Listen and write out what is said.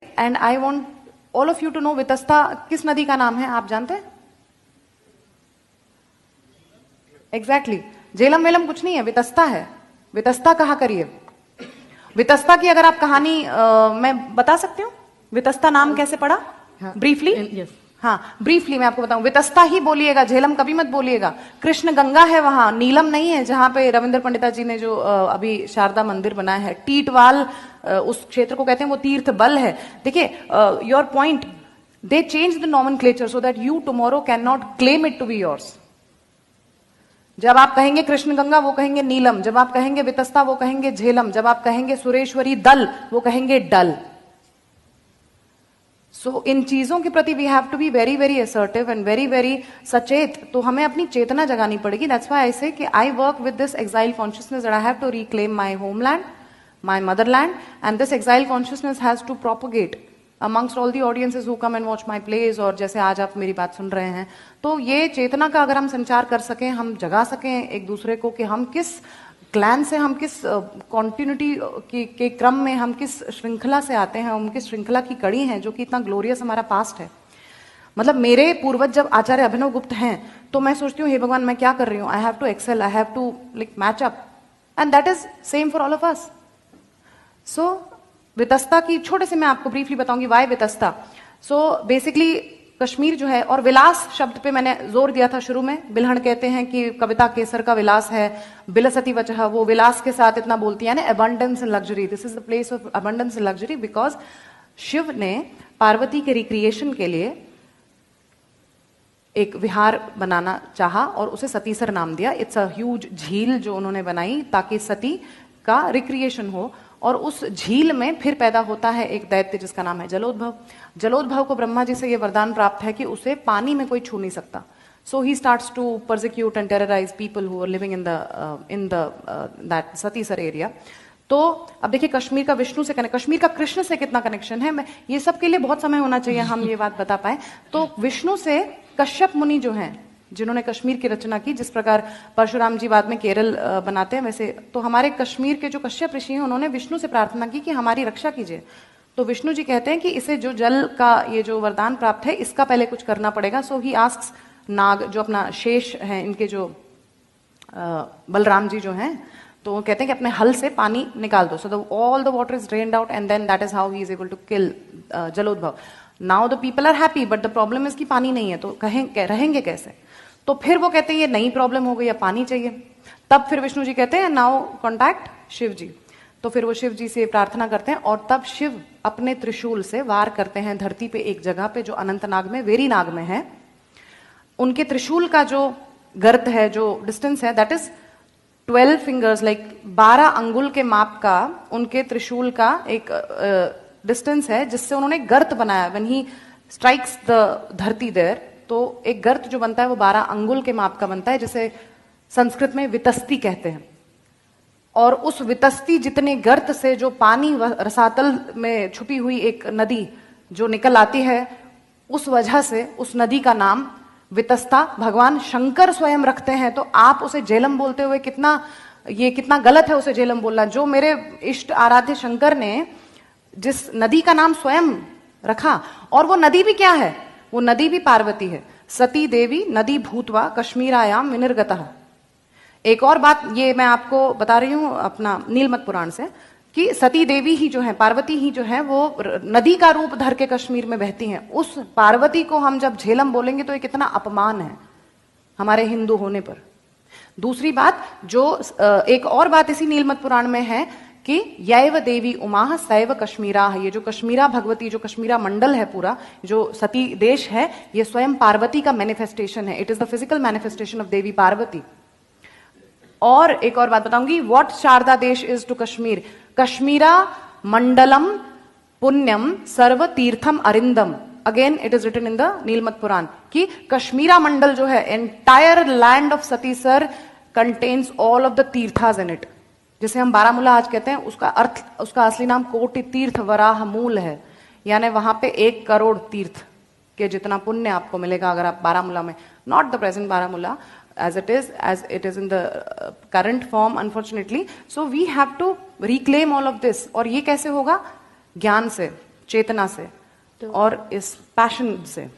And I want all of you to know Vitasta किस नदी का नाम है, आप जानते हैं? एग्जैक्टली झेलम वेलम कुछ नहीं है, वितस्ता है। वितस्ता कहा करिए। वितस्ता की अगर आप कहानी मैं बता सकती हूँ, वितस्ता नाम कैसे पड़ा? ब्रीफली हाँ, ब्रीफली मैं आपको बताऊं। वितस्ता ही बोलिएगा, झेलम कभी मत बोलिएगा। कृष्ण गंगा है वहां, नीलम नहीं है। जहां पे रविंद्र पंडिता जी ने जो अभी शारदा मंदिर बनाया है, टीटवाल उस क्षेत्र को कहते हैं, वो तीर्थ बल है। देखिए your point, they change the nomenclature so that you tomorrow can not claim it to be yours. जब आप कहेंगे कृष्ण गंगा वो कहेंगे नीलम, जब आप कहेंगे वितस्ता वो कहेंगे झेलम, जब आप कहेंगे सुरेश्वरी दल वो कहेंगे डल। सो इन चीजों के प्रति we have to be very very assertive and very very सचेत। तो हमें अपनी चेतना जगानी पड़ेगी। दैट्स व्हाई आई से कि I work with this exile consciousness that I have to reclaim my homeland, my motherland, and this exile consciousness has to propagate amongst all the audiences who come and watch my plays, और जैसे आज आप मेरी बात सुन रहे हैं। तो ये चेतना का अगर हम संचार कर सकें, हम जगा सकें एक दूसरे को कि हम किस क्लैन से, हम किस कॉन्टिन्यूटी के क्रम में, हम किस श्रृंखला से आते हैं, हम किस श्रृंखला की कड़ी हैं जो कि इतना ग्लोरियस हमारा पास्ट है। मतलब मेरे पूर्वज जब आचार्य अभिनव गुप्त हैं तो मैं सोचती हूँ हे भगवान मैं क्या कर रही हूँ, I have to excel, I have to like match up, and that is same for all of us. So Vitasta की छोटे से मैं आपको ब्रीफली बताऊंगी why Vitasta. So basically Kashmir जो है, और विलास शब्द पे मैंने जोर दिया था शुरू में। बिल्हण कहते हैं कि कविता केसर का विलास है, बिलसती वचह, वो विलास के साथ इतना बोलती है ना, abundance and luxury, this is the place of abundance and luxury, because Shiva ने पार्वती के रिक्रिएशन के लिए एक विहार बनाना चाहा और उसे सतीसर नाम दिया। इट्स अ ह्यूज झील जो उन्होंने बनाई ताकि सती का रिक्रिएशन हो, और उस झील में फिर पैदा होता है एक दैत्य जिसका नाम है जलोद्भव। जलोद्भव को ब्रह्मा जी से यह वरदान प्राप्त है कि उसे पानी में कोई छू नहीं सकता। So he starts to persecute and terrorise people who are living in that Satisar area. तो अब देखिए कश्मीर का विष्णु से कनेक्ट, कश्मीर का कृष्ण से कितना कनेक्शन है, मैं ये सब के लिए बहुत समय होना चाहिए हम ये बात बता पाए। तो विष्णु से कश्यप मुनि जो हैं, जिन्होंने कश्मीर की रचना की, जिस प्रकार परशुराम जी बाद में केरल बनाते हैं, वैसे तो हमारे कश्मीर के जो कश्यप ऋषि हैं उन्होंने विष्णु से प्रार्थना की कि हमारी रक्षा कीजिए। तो विष्णु जी कहते हैं कि इसे जो जल का ये जो वरदान प्राप्त है इसका पहले कुछ करना पड़ेगा। सो ही आस्क्स नाग, जो अपना शेष है, इनके जो बलराम जी जो हैं, तो वो कहते हैं कि अपने हल से पानी निकाल दो, so all the water is drained out and then that is how he is able to kill Jalodbhav. Now the people are happy, but the problem is कि पानी नहीं है, तो रहेंगे कैसे? तो फिर वो कहते हैं ये नई प्रॉब्लम हो गई, या पानी चाहिए। तब फिर विष्णु जी कहते हैं नाउ कॉन्टैक्ट शिव जी। तो फिर वो शिव जी से प्रार्थना करते हैं, और तब शिव अपने त्रिशूल से वार करते हैं धरती पे एक जगह पे जो अनंतनाग में, वेरीनाग में है। उनके त्रिशूल का जो गर्त है, जो डिस्टेंस है, दैट इज 12 फिंगर्स, लाइक 12 अंगुल के माप का उनके त्रिशूल का एक डिस्टेंस है, जिससे उन्होंने गर्त बनाया। व्हेन ही स्ट्राइक्स द धरती देयर, तो एक गर्त जो बनता है वो 12 अंगुल के माप का बनता है, जिसे संस्कृत में वितस्ती कहते हैं। और उस वितस्ती जितने गर्त से जो पानी रसातल में छुपी हुई एक नदी जो निकल आती है, उस वजह से उस नदी का नाम वितस्ता भगवान शंकर स्वयं रखते हैं। तो आप उसे झेलम बोलते हुए कितना गलत है उसे झेलम बोलना। जो मेरे इष्ट आराध्य शंकर ने जिस नदी का नाम स्वयं रखा, और वो नदी भी क्या है, वो नदी भी पार्वती है। सती देवी नदी भूतवा कश्मीरायाम विनिर्गतः। एक और बात ये मैं आपको बता रही हूं अपना नीलमत पुराण से, कि सती देवी ही जो है, पार्वती ही जो है, वो नदी का रूप धर के कश्मीर में बहती हैं। उस पार्वती को हम जब झेलम बोलेंगे तो ये कितना अपमान है हमारे हिंदू होने पर। दूसरी बात, जो एक और बात इसी नीलमत पुराण में है कि यैव देवी उमा सैव कश्मीरा, ये जो कश्मीरा भगवती, जो कश्मीरा मंडल है पूरा, जो सती देश है, ये स्वयं पार्वती का मैनिफेस्टेशन है। It is the physical manifestation of Devi Parvati. और एक और बात बताऊंगी, what Sharada Desh is to Kashmir, Kashmira मंडलम पुण्यम सर्व तीर्थम अरिंदम। Again it is written in the Nilamata Purana कि कश्मीरा मंडल जो है, entire land of Satisar contains all of the tirthas in it. जिसे हम बारामूला आज कहते हैं, उसका अर्थ, उसका असली नाम कोटि तीर्थ वराह मूल है, यानी वहां पे 1 करोड़ तीर्थ के जितना पुण्य आपको मिलेगा अगर आप बारामूला में, not the present Baramulla as it is in the current form unfortunately. So we have to reclaim all of this. और ये कैसे होगा? ज्ञान से, चेतना से और इस पैशन से।